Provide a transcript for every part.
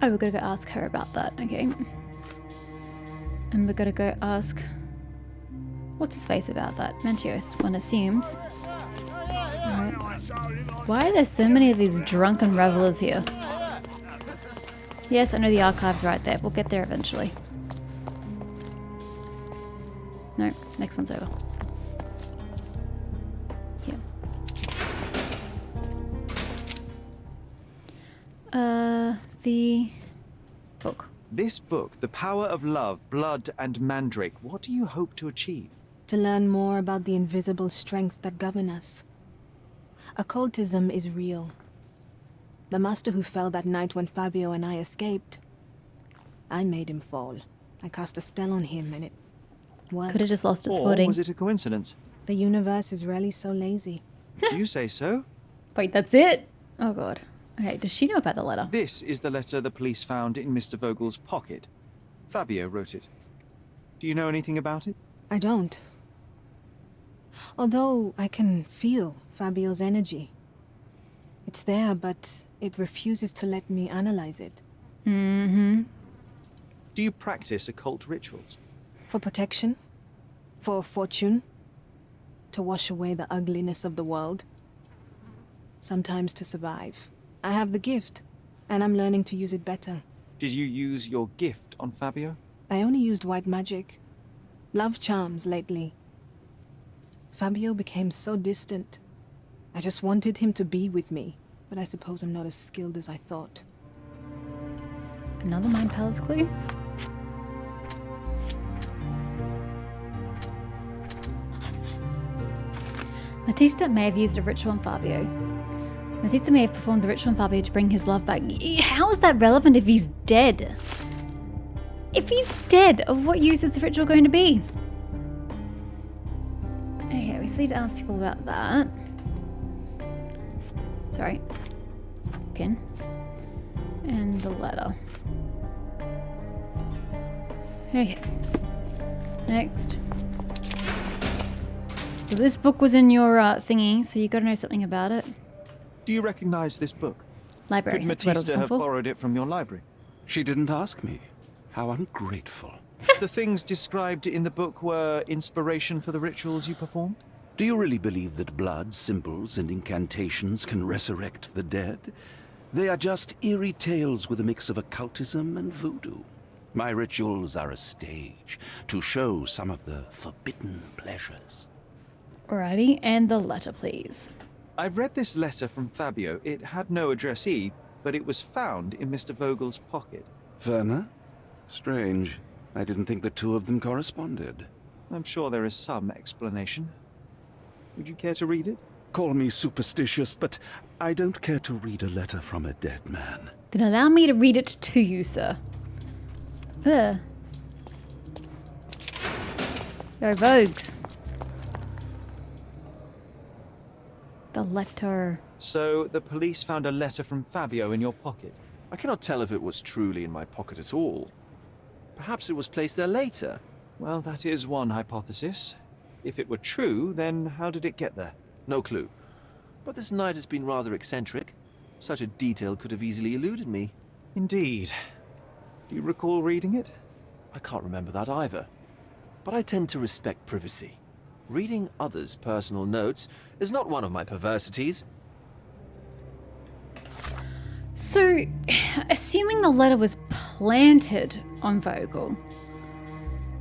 Oh, we're gonna go ask her about that, okay. And we're gonna go ask... What's his face about that? Mentios, one assumes. Alright. Why are there so many of these drunken revelers here? Yes, I know the archive's right there. We'll get there eventually. No, next one's over. Here. The book. This book, The Power of Love, Blood and Mandrake, what do you hope to achieve? To learn more about the invisible strengths that govern us. Occultism is real. The master who fell that night when Fabio and I escaped, I made him fall. I cast a spell on him and it worked. Could have just lost its Or footing. was it a coincidence? The universe is rarely so lazy. You say so? Wait, that's it? Oh god. Okay, does she know about the letter? This is the letter the police found in Mr. Vogel's pocket. Fabio wrote it. Do you know anything about it? I don't. Although I can feel Fabio's energy. It's there, but it refuses to let me analyze it. Mm-hmm. Do you practice occult rituals? For protection? For fortune? To wash away the ugliness of the world? Sometimes to survive. I have the gift, and I'm learning to use it better. Did you use your gift on Fabio? I only used white magic. Love charms lately. Fabio became so distant. I just wanted him to be with me, but I suppose I'm not as skilled as I thought. Another Mind Palace clue? Matista may have used a ritual on Fabio. Matista may have performed the ritual on Fabio to bring his love back. How is that relevant if he's dead? If he's dead, of what use is the ritual going to be? Okay, we just need to ask people about that. Sorry. Pin. And the letter. Okay. Next. So this book was in your thingy, so you gotta know something about it. Do you recognize this book? Library. Could that's what I was Matista looking have for. borrowed it from your library? She didn't ask me. How ungrateful. The things described in the book were inspiration for the rituals you performed? Do you really believe that blood, symbols, and incantations can resurrect the dead? They are just eerie tales with a mix of occultism and voodoo. My rituals are a stage to show some of the forbidden pleasures. Alrighty, and the letter, please. I've read this letter from Fabio. It had no addressee, but it was found in Mr. Vogel's pocket. Werner? Strange. I didn't think the two of them corresponded. I'm sure there is some explanation. Would you care to read it? Call me superstitious, but I don't care to read a letter from a dead man. Then allow me to read it to you, sir. There. Yo, Vogues. The letter. So, the police found a letter from Fabio in your pocket. I cannot tell if it was truly in my pocket at all. Perhaps it was placed there later. Well, that is one hypothesis. If it were true, then how did it get there? No clue. But this night has been rather eccentric. Such a detail could have easily eluded me. Indeed. Do you recall reading it? I can't remember that either. But I tend to respect privacy. Reading others' personal notes is not one of my perversities. So, assuming the letter was planted on Vogel,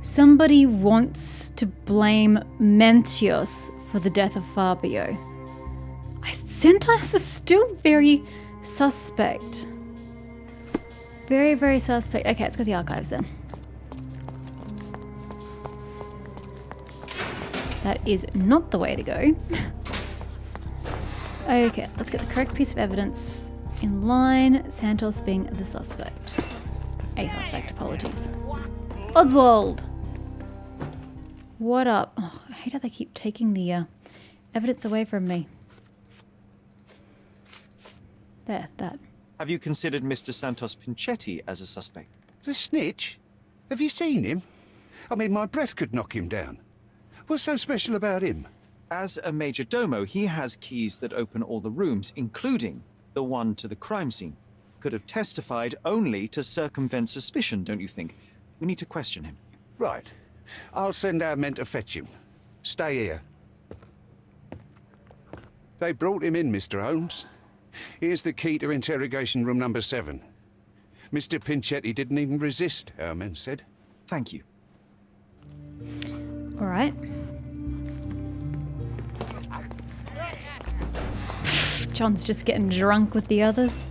somebody wants to blame Mentios for the death of Fabio. Sentos is still very suspect. Very, very suspect. Okay, let's go to the archives then. That is not the way to go. Okay, let's get the correct piece of evidence in line. Santos being the suspect. A suspect, apologies. Oswald! What up? Oh, I hate how they keep taking the evidence away from me. There, that. Have you considered Mr. Santos Pinchetti as a suspect? The snitch? Have you seen him? I mean, my breath could knock him down. What's so special about him? As a major domo, he has keys that open all the rooms, including the one to the crime scene. could have testified only to circumvent suspicion, don't you think? We need to question him. Right. I'll send our men to fetch him. Stay here. They brought him in, Mr. Holmes. Here's the key to interrogation room number 7. Mr. Pinchetti didn't even resist, our men said. Thank you. All right. John's just getting drunk with the others.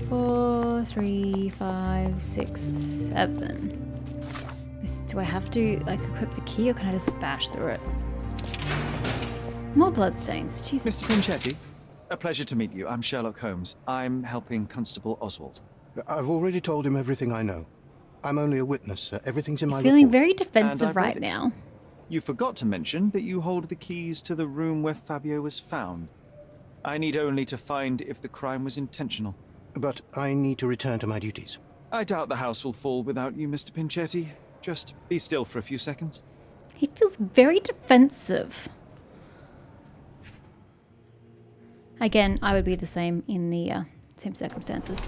4, 3, 5, 6, 7. Do I have to, like, equip the key, or can I just bash through it? More bloodstains. Jesus. Mr. Pinchetti, a pleasure to meet you. I'm Sherlock Holmes. I'm helping Constable Oswald. I've already told him everything I know. I'm only a witness, sir. Everything's in my Feeling report. very And defensive I've right read it. now. You forgot to mention that you hold the keys to the room where Fabio was found. I need only to find if the crime was intentional. But I need to return to my duties. I doubt the house will fall without you, Mr. Pinchetti. Just be still for a few seconds. He feels very defensive. Again, I would be the same in the same circumstances.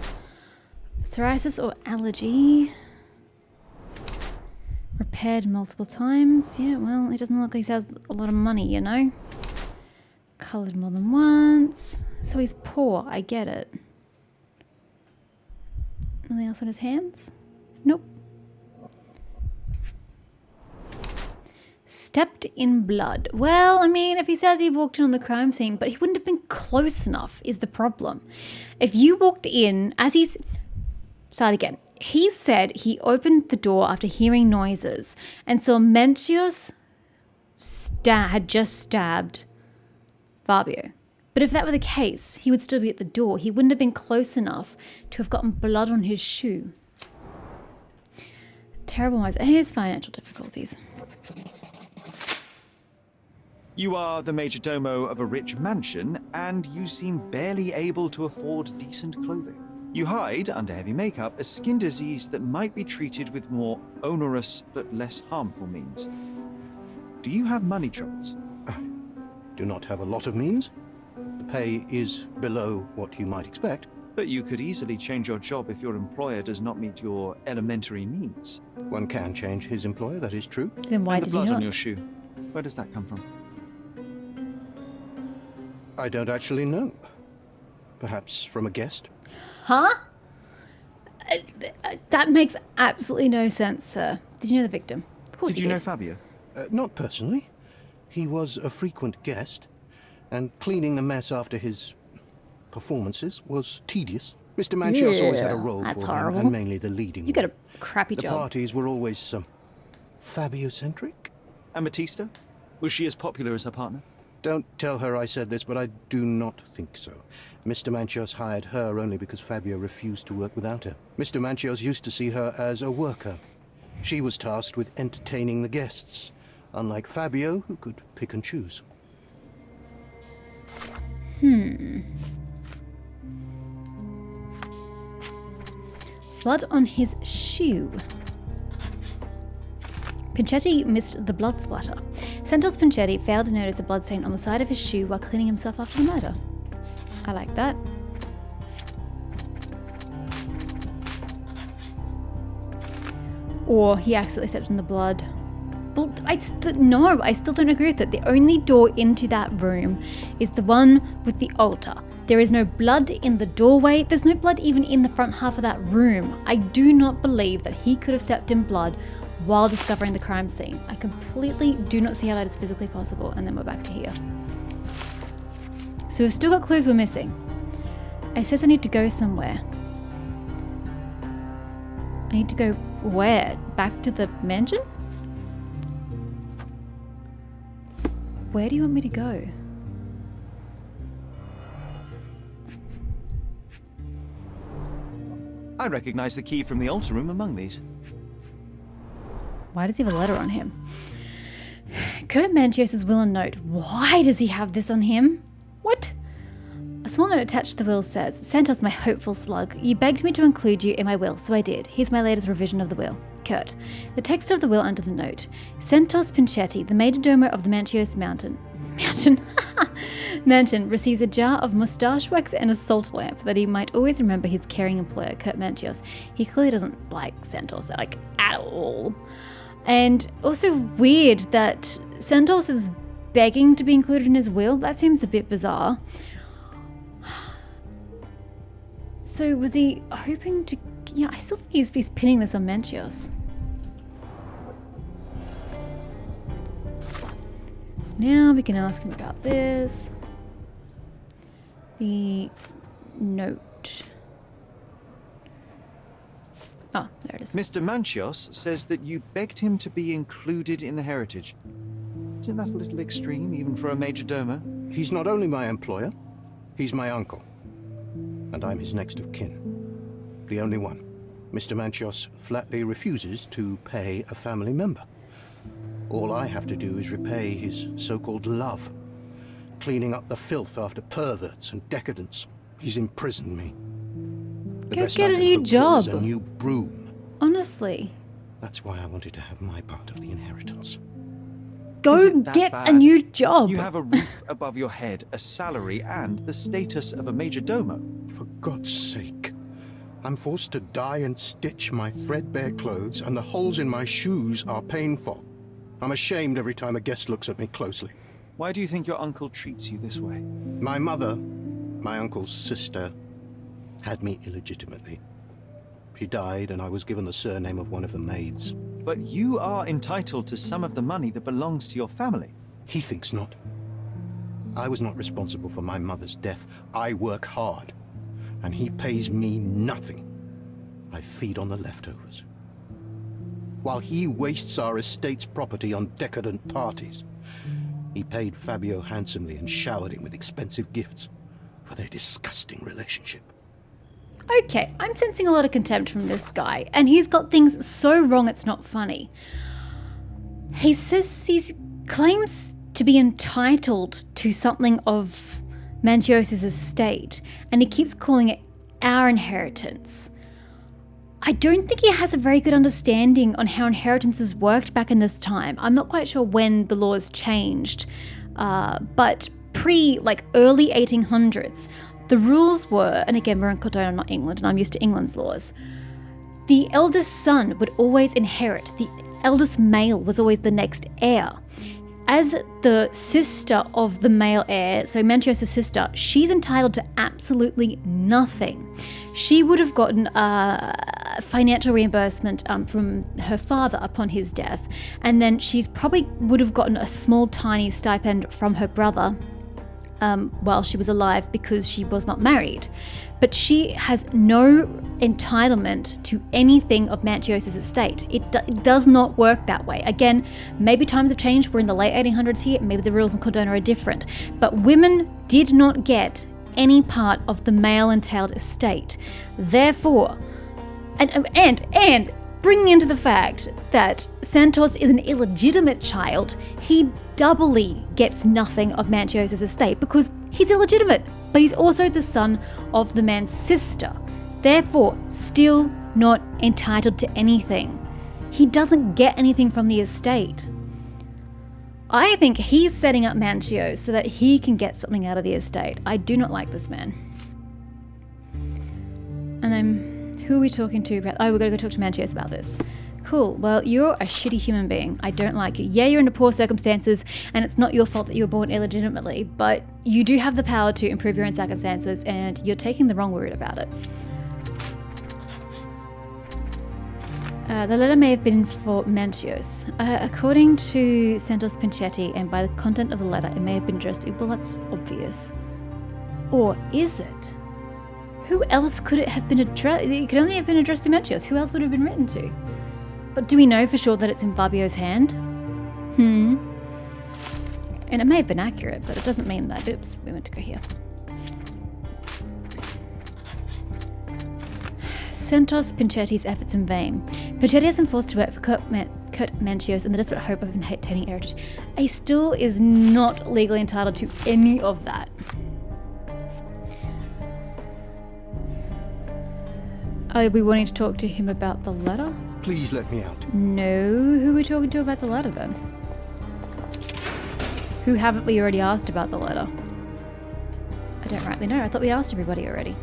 Psoriasis or allergy. Repaired multiple times. Yeah, well, it doesn't look like he has a lot of money, you know? Coloured more than once. So he's poor, I get it. Anything else on his hands? Nope. Stepped in blood. Well, I mean, if he says he walked in on the crime scene, but he wouldn't have been close enough is the problem. If you walked in, as he's... Start again. He said he opened the door after hearing noises and saw Mencius had just stabbed Fabio. But if that were the case, he would still be at the door. He wouldn't have been close enough to have gotten blood on his shoe. Terrible wise. Here's financial difficulties. You are the major domo of a rich mansion, and you seem barely able to afford decent clothing. You hide, under heavy makeup, a skin disease that might be treated with more onerous but less harmful means. Do you have money troubles? Do not have a lot of means. The pay is below what you might expect. But you could easily change your job if your employer does not meet your elementary needs. One can change his employer, that is true. Then why And the did you blood not? on your shoe, where does that come from? I don't actually know. Perhaps from a guest? Huh? That makes absolutely no sense, sir. Did you know the victim? Of course Did you you know did. Fabio? Not personally. He was a frequent guest, and cleaning the mess after his performances was tedious. Mr. Manchios always had a role That's for him, horrible. and mainly the leading You got a one. crappy The job. parties were always Fabio-centric. And Batista? Was she as popular as her partner? Don't tell her I said this, but I do not think so. Mr. Manchios hired her only because Fabio refused to work without her. Mr. Manchios used to see her as a worker. She was tasked with entertaining the guests, unlike Fabio, who could pick and choose. Blood on his shoe. Pinchetti missed the blood splatter. Santos Pinchetti failed to notice a bloodstain on the side of his shoe while cleaning himself after the murder. I like that. Or he accidentally stepped in the blood. Well, I still don't agree with it. The only door into that room is the one with the altar. There is no blood in the doorway. There's no blood even in the front half of that room. I do not believe that he could have stepped in blood while discovering the crime scene. I completely do not see how that is physically possible. And then we're back to here. So we've still got clues we're missing. It says I need to go somewhere. I need to go where? Back to the mansion? Where do you want me to go? I recognize the key from the altar room among these. Why does he have a letter on him? Kurt Manchios' will and note. Why does he have this on him? What? A small note attached to the will says, Santos, my hopeful slug, you begged me to include you in my will, so I did. Here's my latest revision of the will. Kurt. The text of the will under the note. Santos Pinchetti, the majordomo of the Manchios Mountain. Mansion receives a jar of mustache wax and a salt lamp that he might always remember his caring employer, Kurt Mantios. He clearly doesn't like Santos, like, at all. And also weird that Santos is begging to be included in his will. That seems a bit bizarre. So was he hoping to... Yeah, I still think he's pinning this on Mantios. Now we can ask him about this. The note. Oh, there it is. Mr. Manchios says that you begged him to be included in the heritage. Isn't that a little extreme, even for a major domo? He's not only my employer, he's my uncle. And I'm his next of kin. The only one. Mr. Manchios flatly refuses to pay a family member. All I have to do is repay his so-called love, cleaning up the filth after perverts and decadents. He's imprisoned me. The Go best get I a can new hope for job. is a new broom. Honestly. That's why I wanted to have my part of the inheritance. Go Is it that get a bad? new job. You have a roof above your head, a salary, and the status of a major domo. For God's sake. I'm forced to dye and stitch my threadbare clothes, and the holes in my shoes are painful. I'm ashamed every time a guest looks at me closely. Why do you think your uncle treats you this way? My mother, my uncle's sister, had me illegitimately. She died, and I was given the surname of one of the maids. But you are entitled to some of the money that belongs to your family. He thinks not. I was not responsible for my mother's death. I work hard, and he pays me nothing. I feed on the leftovers. While he wastes our estate's property on decadent parties, he paid Fabio handsomely and showered him with expensive gifts for their disgusting relationship. Okay, I'm sensing a lot of contempt from this guy, and he's got things so wrong it's not funny. He says he claims to be entitled to something of Mantios' estate, and he keeps calling it our inheritance. I don't think he has a very good understanding on how inheritances worked back in this time. I'm not quite sure when the laws changed, but early 1800s, the rules were, and again, we're in Cordona, not England, and I'm used to England's laws. The eldest son would always inherit. The eldest male was always the next heir. As the sister of the male heir, so Mantios' sister, she's entitled to absolutely nothing. She would have gotten financial reimbursement from her father upon his death, and then she's probably would have gotten a small, tiny stipend from her brother while she was alive because she was not married. But she has no entitlement to anything of Mantios' estate. It does not work that way. Again, maybe times have changed. We're in the late 1800s here. Maybe the rules in Cordona are different. But women did not get any part of the male entailed estate. Therefore, and bringing into the fact that Santos is an illegitimate child, he doubly gets nothing of Mantios' estate because he's illegitimate, but he's also the son of the man's sister. Therefore, still not entitled to anything. He doesn't get anything from the estate. I think he's setting up Mantios so that he can get something out of the estate. I do not like this man. And who are we talking to about? Oh, we're going to go talk to Mantios about this. Cool. Well, you're a shitty human being. I don't like you. Yeah, you're under poor circumstances, and it's not your fault that you were born illegitimately, but you do have the power to improve your own circumstances, and you're taking the wrong route about it. The letter may have been for Mantios. According to Santos Pinchetti, and by the content of the letter, it may have been addressed to... Well, that's obvious. Or is it? Who else could it have been addressed? It could only have been addressed to Mantios. Who else would it have been written to? But do we know for sure that it's in Fabio's hand? And it may have been accurate, but it doesn't mean that. Oops, we meant to go here. Santos Pinchetti's efforts in vain. Pinchetti has been forced to work for Kurt Mantios in the desperate hope of obtaining heritage. He still is not legally entitled to any of that. Are we wanting to talk to him about the letter? Please let me out. No. Who are we talking to about the letter then? Who haven't we already asked about the letter? I don't rightly know. I thought we asked everybody already.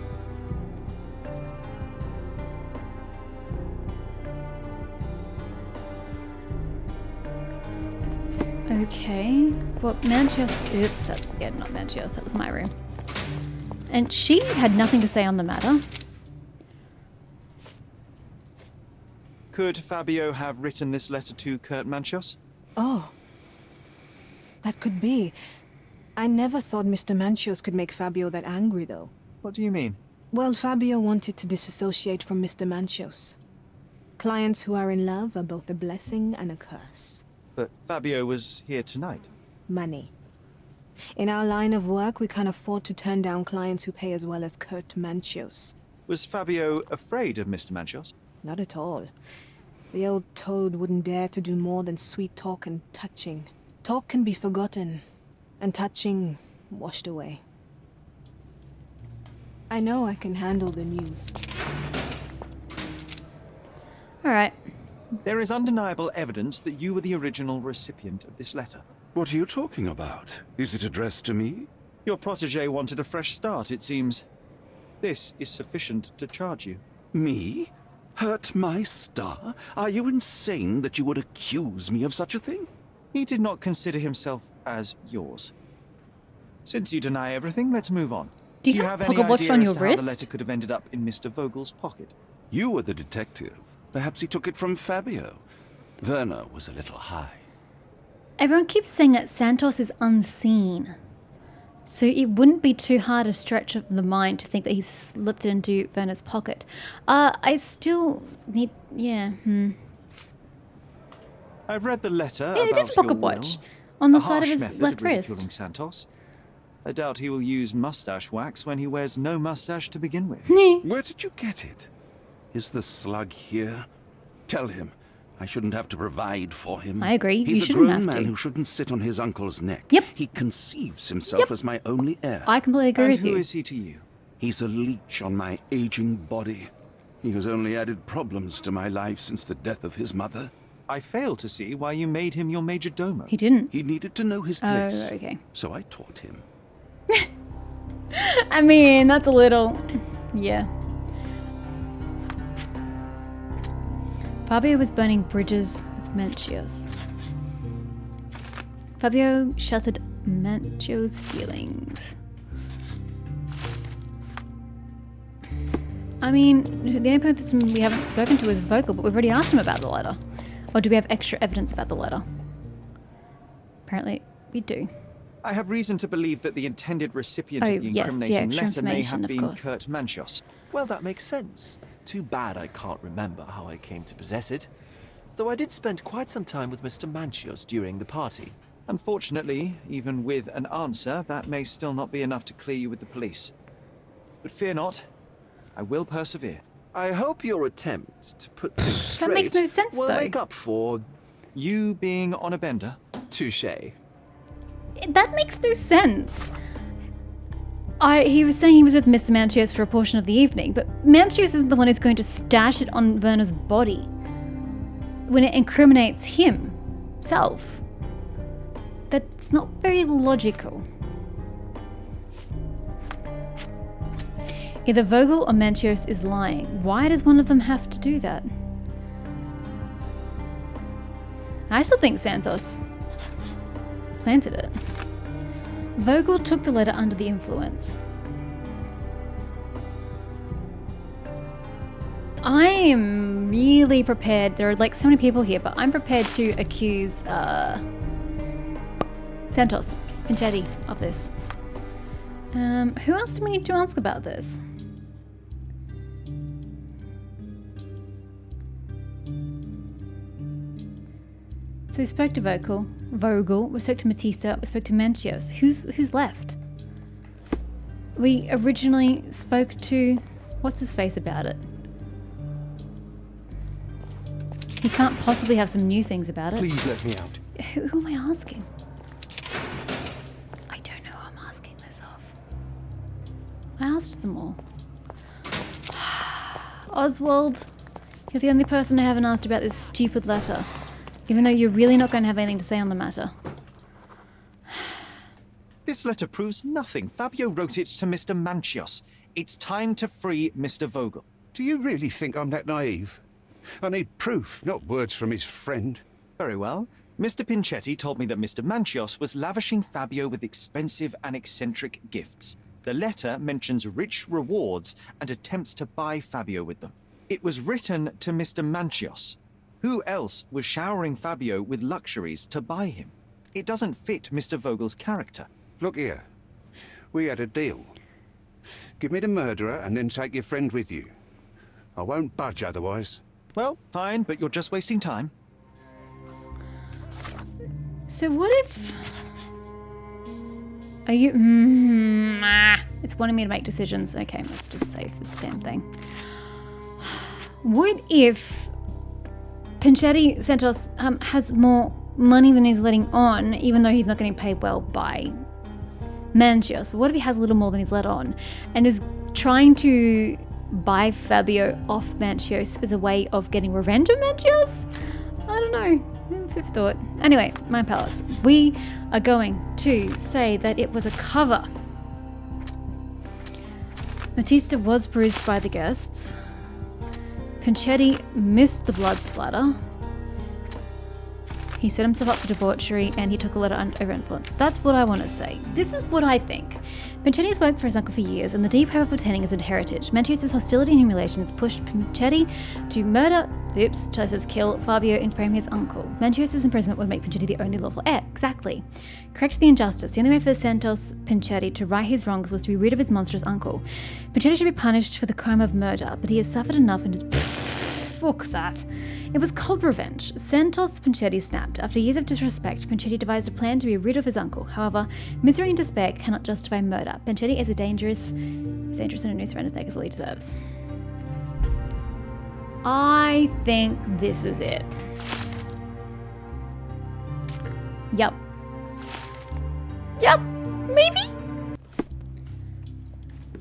Okay. Well, Manchios... Oops, that's... Yeah, not Manchios. That was my room. And she had nothing to say on the matter. Could Fabio have written this letter to Kurt Manchios? Oh. That could be. I never thought Mr. Manchios could make Fabio that angry, though. What do you mean? Well, Fabio wanted to disassociate from Mr. Manchios. Clients who are in love are both a blessing and a curse. But Fabio was here tonight. Money. In our line of work, we can't afford to turn down clients who pay as well as Kurt Manchios. Was Fabio afraid of Mr. Manchios? Not at all. The old toad wouldn't dare to do more than sweet talk and touching. Talk can be forgotten, and touching washed away. I know I can handle the news. Alright. There is undeniable evidence that you were the original recipient of this letter. What are you talking about? Is it addressed to me? Your protege wanted a fresh start, it seems. This is sufficient to charge you. Me? Hurt my star? Are you insane that you would accuse me of such a thing? He did not consider himself as yours. Since you deny everything, let's move on. Do you have any pocket watch idea on as your to how wrist? the letter could have ended up in Mr. Vogel's pocket? You were the detective. Perhaps he took it from Fabio. Werner was a little high. Everyone keeps saying that Santos is unseen. So it wouldn't be too hard a stretch of the mind to think that he slipped it into Werner's pocket. I still need... Yeah, I've read the letter Yeah, it about is a pocket your watch. will. On the A side of harsh his method left of ridiculing wrist. Santos. I doubt he will use mustache wax when he wears no mustache to begin with. Where did you get it? Is the slug here? Tell him. I shouldn't have to provide for him. I agree, He's you a shouldn't grown have man to. who shouldn't sit on his uncle's neck. Yep. He conceives himself as my only heir. I completely agree And with who you. is he to you? He's a leech on my aging body. He has only added problems to my life since the death of his mother. I fail to see why you made him your major domo. He didn't. He needed to know his Oh, place. okay. So I taught him. I mean, that's a little... Yeah. Fabio was burning bridges with Manchios. Fabio shattered Manchio's feelings. I mean, the only person we haven't spoken to is Vogel, but we've already asked him about the letter. Or do we have extra evidence about the letter? Apparently, we do. I have reason to believe that the intended recipient Oh, of the yes, incriminating extra letter may information, have of been course. Kurt Manchios. Well, that makes sense. Too bad I can't remember how I came to possess it. Though I did spend quite some time with Mr. Manchios during the party. Unfortunately, even with an answer, that may still not be enough to clear you with the police. But fear not, I will persevere. I hope your attempt to put things straight That makes no sense, will though. make up for You being on a bender? touche. That makes no sense. He was saying he was with Mr. Manchios for a portion of the evening, but Manchios isn't the one who's going to stash it on Werner's body when it incriminates himself. That's not very logical. Either Vogel or Manchios is lying. Why does one of them have to do that? I still think Santos planted it. Vogel took the letter under the influence. I am really prepared. There are like so many people here, but I'm prepared to accuse Santos Pinchetti of this. Who else do we need to ask about this? So we spoke to Vogel, we spoke to Matista, we spoke to Manchios. Who's left? We originally spoke to what's his face about it. He can't possibly have some new things about it. Please let me out. Who am I asking? I don't know who I'm asking this of. I asked them all. Oswald, you're the only person I haven't asked about this stupid letter. Even though you're really not going to have anything to say on the matter. This letter proves nothing. Fabio wrote it to Mr. Manchios. It's time to free Mr. Vogel. Do you really think I'm that naive? I need proof, not words from his friend. Very well. Mr. Pinchetti told me that Mr. Manchios was lavishing Fabio with expensive and eccentric gifts. The letter mentions rich rewards and attempts to buy Fabio with them. It was written to Mr. Manchios. Who else was showering Fabio with luxuries to buy him? It doesn't fit Mr. Vogel's character. Look here. We had a deal. Give me the murderer and then take your friend with you. I won't budge otherwise. Well, fine, but you're just wasting time. So what if... Are you... It's wanting me to make decisions. Okay, let's just save this damn thing. What if Pinchetti Santos has more money than he's letting on, even though he's not getting paid well by Manchios? But what if he has a little more than he's let on and is trying to buy Fabio off Manchios as a way of getting revenge on Manchios? I don't know. Fifth thought. Anyway, my palace. We are going to say that it was a cover. Matista was bruised by the guests. Pinchetti missed the blood splatter. He set himself up for debauchery and he took a letter under influence. That's what I want to say. This is what I think. Pinchetti has worked for his uncle for years, and the deep hope of attaining his heritage. Manchios' hostility and humiliations pushed Pinchetti to murder, kill Fabio and frame his uncle. Manchios' imprisonment would make Pinchetti the only lawful heir. Exactly. Correct the injustice. The only way for Santos Pinchetti to right his wrongs was to be rid of his monstrous uncle. Pinchetti should be punished for the crime of murder, but he has suffered enough and is... fuck that. It was cold revenge. Santos Pinchetti snapped. After years of disrespect, Pinchetti devised a plan to be rid of his uncle. However, misery and despair cannot justify murder. Pinchetti is dangerous and a noose around his neck is all he deserves. I think this is it. Yep. Maybe?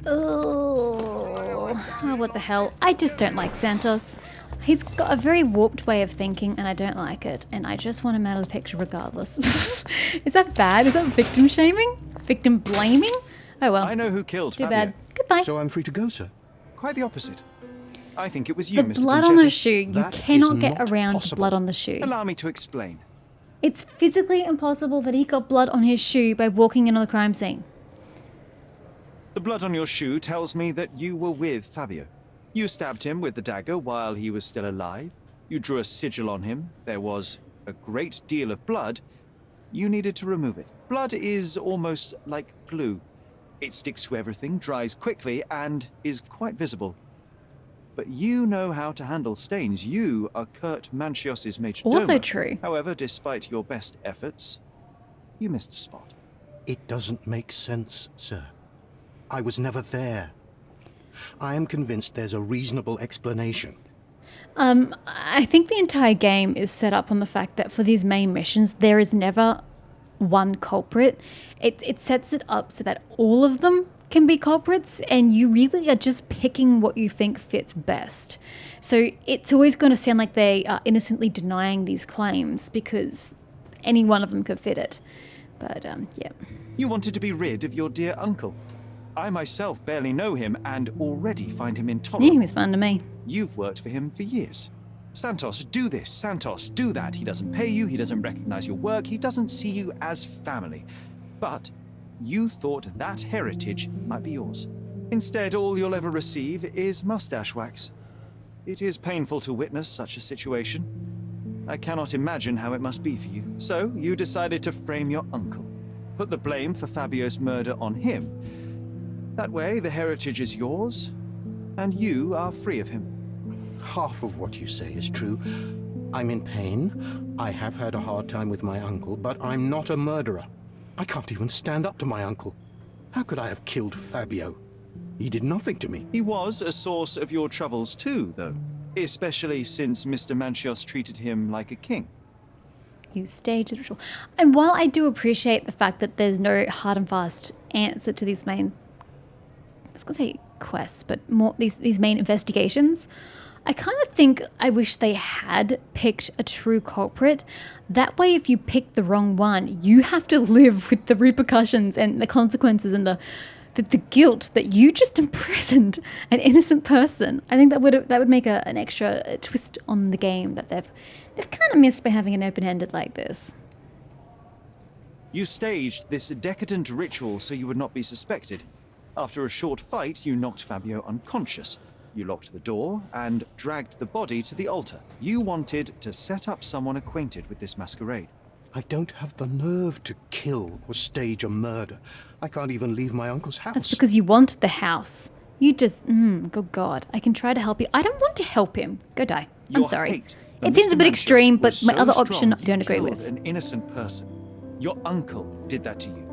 Oh, what the hell. I just don't like Santos. He's got a very warped way of thinking and I don't like it. And I just want him out of the picture regardless. Is that bad? Is that victim shaming? Victim blaming? Oh well. I know who killed Too Fabio. bad. Goodbye. So I'm free to go, sir. Quite the opposite. I think it was you, The Mr. blood Pinchetti. on the shoe. You That cannot is get not around possible. blood on the shoe. Allow me to explain. It's physically impossible that he got blood on his shoe by walking in on the crime scene. The blood on your shoe tells me that you were with Fabio. You stabbed him with the dagger while he was still alive. You drew a sigil on him. There was a great deal of blood. You needed to remove it. Blood is almost like glue. It sticks to everything, dries quickly, and is quite visible. But you know how to handle stains. You are Kurt Manchios' major domo. Also true. However, despite your best efforts, you missed a spot. It doesn't make sense, sir. I was never there. I am convinced there's a reasonable explanation. I think the entire game is set up on the fact that for these main missions, there is never one culprit. It sets it up so that all of them can be culprits, and you really are just picking what you think fits best. So it's always going to sound like they are innocently denying these claims because any one of them could fit it. But, yeah. You wanted to be rid of your dear uncle. I myself barely know him and already find him Yeah, intolerable. he was fun to me. You've worked for him for years. Santos, do this. Santos, do that. He doesn't pay you. He doesn't recognize your work. He doesn't see you as family. But you thought that heritage might be yours. Instead, all you'll ever receive is mustache wax. It is painful to witness such a situation. I cannot imagine how it must be for you. So you decided to frame your uncle. Put the blame for Fabio's murder on him. That way, the heritage is yours, and you are free of him. Half of what you say is true. I'm in pain. I have had a hard time with my uncle, but I'm not a murderer. I can't even stand up to my uncle. How could I have killed Fabio? He did nothing to me. He was a source of your troubles too, though. Especially since Mr. Manchios treated him like a king. You staged the ritual. And while I do appreciate the fact that there's no hard and fast answer to these main, I was going to say quests, but more these main investigations, I kind of think I wish they had picked a true culprit. That way, if you pick the wrong one, you have to live with the repercussions and the consequences and the guilt that you just imprisoned an innocent person. I think that would make an extra twist on the game that they've kind of missed by having an open-ended like this. You staged this decadent ritual so you would not be suspected. After a short fight, you knocked Fabio unconscious. You locked the door and dragged the body to the altar. You wanted to set up someone acquainted with this masquerade. I don't have the nerve to kill or stage a murder. I can't even leave my uncle's house. That's because you want the house. You just, good God, I can try to help you. I don't want to help him. Go die. I'm Your sorry. hate for It seems a Mr. bit Manchus extreme, but was my so other strong option I you don't agree killed with. an innocent person. Your uncle did that to you.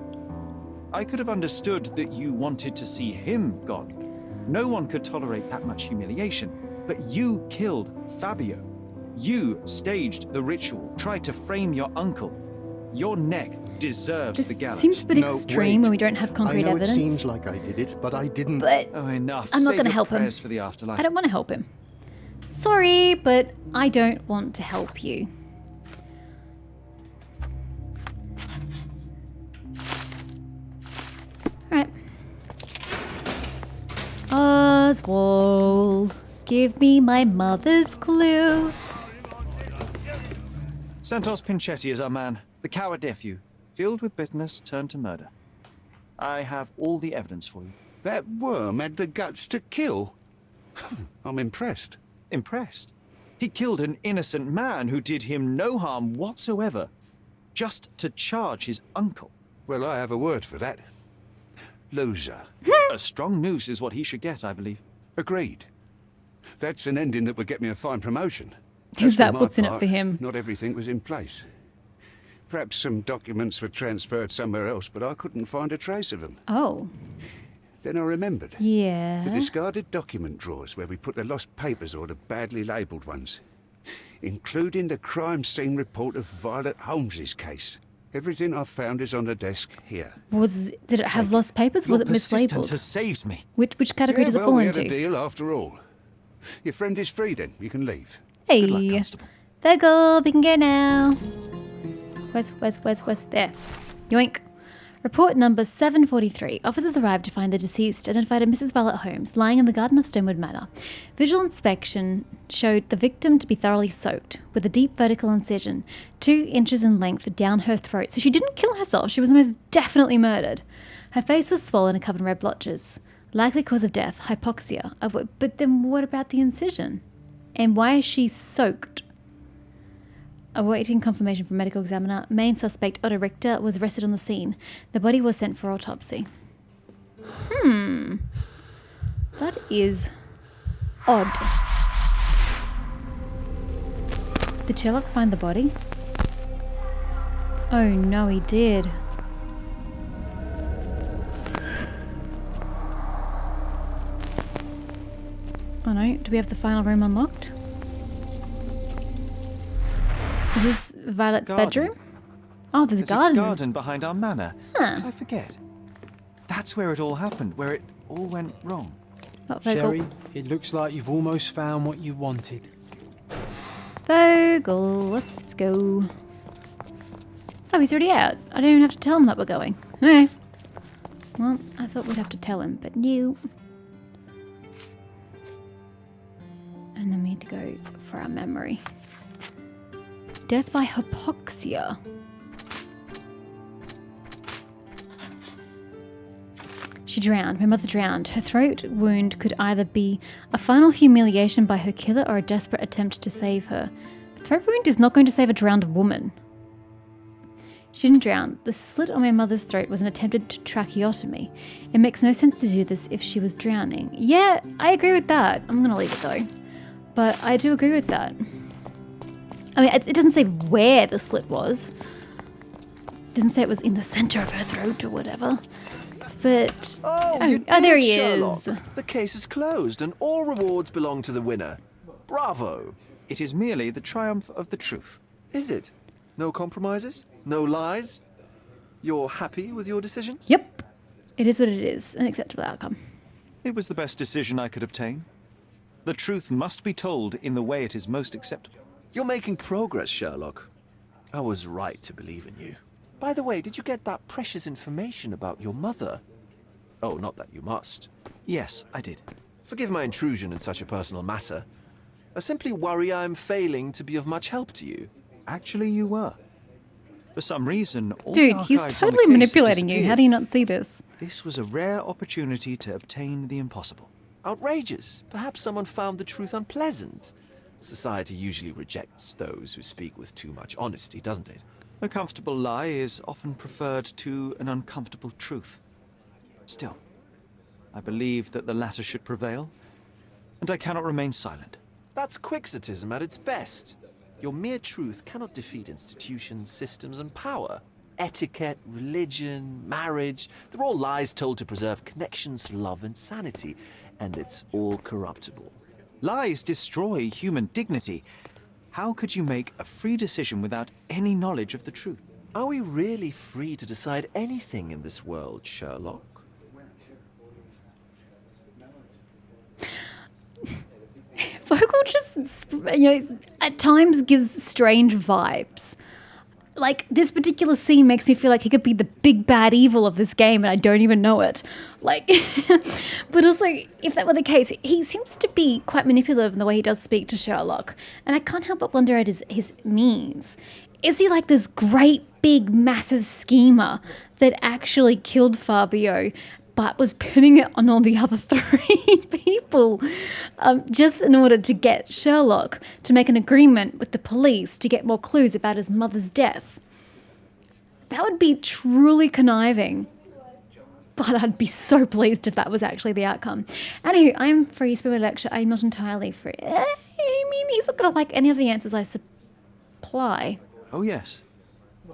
I could have understood that you wanted to see him gone. No one could tolerate that much humiliation. But you killed Fabio. You staged the ritual, tried to frame your uncle. Your neck deserves This the gallows. seems a bit No, extreme wait. when we don't have concrete I know evidence. it seems like I did it, but I didn't. But Oh, enough. I'm not Save gonna your help him. prayers for the afterlife. I don't want to help him. Sorry, but I don't want to help you. Alright. Oswald, give me my mother's clues. Santos Pinchetti is our man. The coward nephew, filled with bitterness, turned to murder. I have all the evidence for you. That worm had the guts to kill. I'm impressed. Impressed? He killed an innocent man who did him no harm whatsoever, just to charge his uncle. Well, I have a word for that. Loser. A strong noose is what he should get, I believe. Agreed. That's an ending that would get me a fine promotion. Is As that for my what's in it part, for him? Not everything was in place. Perhaps some documents were transferred somewhere else, but I couldn't find a trace of them. Oh, Then I remembered. The yeah. discarded document drawers where we put the lost papers or the badly labelled ones, including the crime scene report of Violet Holmes's case. Everything I've found is on the desk here. Did it have lost papers? Your Was it persistence mislabeled? has saved me. Which category does it well, fall we had a into? deal after all. Your friend is free then. You can leave. Good luck, Hey, Constable. there go. We can go now. Where's there? Yoink. Report number 743. Officers arrived to find the deceased identified as Mrs. Violet Holmes lying in the garden of Stonewood Manor. Visual inspection showed the victim to be thoroughly soaked, with a deep vertical incision, 2 inches in length down her throat. So she didn't kill herself. She was most definitely murdered. Her face was swollen and covered in red blotches. Likely cause of death, hypoxia. But then what about the incision? And why is she soaked? Awaiting confirmation from medical examiner, main suspect Otto Richter was arrested on the scene. The body was sent for autopsy. That is odd. Did Sherlock find the body? Oh no, he did. Oh no, do we have the final room unlocked? Is this Violet's Garden. bedroom? Oh, there's a There's garden. a garden behind our manor. Huh. Did I forget? That's where it all happened, where it all went wrong. Oh, Vogel. Sherry, it looks like you've almost found what you wanted. Vogel, let's go. Oh, he's already out. I don't even have to tell him that we're going. Okay. Well, I thought we'd have to tell him, but no. And then we need to go for our memory. Death by hypoxia. She drowned. My mother drowned. Her throat wound could either be a final humiliation by her killer or a desperate attempt to save her. A throat wound is not going to save a drowned woman. She didn't drown. The slit on my mother's throat was an attempted tracheotomy. It makes no sense to do this if she was drowning. Yeah, I agree with that. I'm going to leave it though. But I do agree with that. I mean, it doesn't say where the slit was. It doesn't say it was in the center of her throat or whatever. But You there did, he Sherlock. is. The case is closed and all rewards belong to the winner. Bravo. It is merely the triumph of the truth. Is it? No compromises? No lies? You're happy with your decisions? Yep, it is what it is. An acceptable outcome. It was the best decision I could obtain. The truth must be told in the way it is most acceptable. You're making progress, Sherlock. I was right to believe in you. By the way, did you get that precious information about your mother? Oh, not that you must. Yes, I did. Forgive my intrusion in such a personal matter. I simply worry I am failing to be of much help to you. Actually, you were. For some reason, all Dude, the he's archives on the totally case had manipulating you. How do you not see this? This was a rare opportunity to obtain the impossible. Outrageous. Perhaps someone found the truth unpleasant. Society usually rejects those who speak with too much honesty, doesn't it? A comfortable lie is often preferred to an uncomfortable truth. Still, I believe that the latter should prevail, and I cannot remain silent. That's quixotism at its best. Your mere truth cannot defeat institutions, systems, and power. Etiquette, religion, marriage, they're all lies told to preserve connections, love, and sanity, and it's all corruptible. Lies destroy human dignity. How could you make a free decision without any knowledge of the truth? Are we really free to decide anything in this world, Sherlock? Vogel just, at times gives strange vibes. Like, this particular scene makes me feel like he could be the big bad evil of this game and I don't even know it. Like, but also, if that were the case, he seems to be quite manipulative in the way he does speak to Sherlock. And I can't help but wonder at his means. Is he like this great, big, massive schemer that actually killed Fabio, but was putting it on all the other three people just in order to get Sherlock to make an agreement with the police to get more clues about his mother's death? That would be truly conniving. But I'd be so pleased if that was actually the outcome. Anywho, I'm free spirit lecture. I'm not entirely free. I mean, he's not going to like any of the answers I supply. Oh, yes.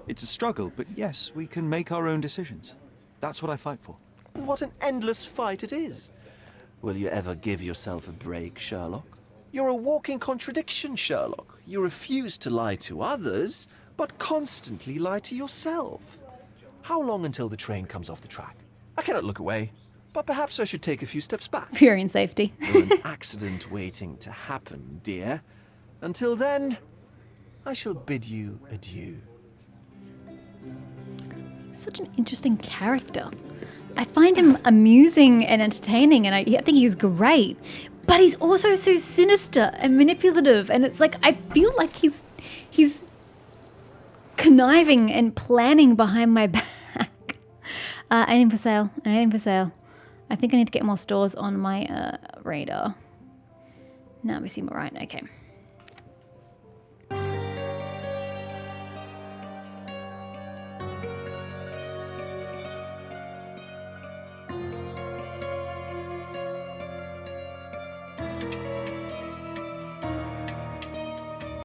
It's a struggle, but yes, we can make our own decisions. That's what I fight for. What an endless fight it is. Will you ever give yourself a break, Sherlock? You're a walking contradiction, Sherlock. You refuse to lie to others, but constantly lie to yourself. How long until the train comes off the track? I cannot look away, but perhaps I should take a few steps back. Fury and safety. You're an accident waiting to happen, dear. Until then, I shall bid you adieu. Such an interesting character. I find him amusing and entertaining, and I think he's great. But he's also so sinister and manipulative, and it's like I feel like he's conniving and planning behind my back. Anything for sale? Anything for sale? I think I need to get more stores on my radar. No, we see more right. Okay.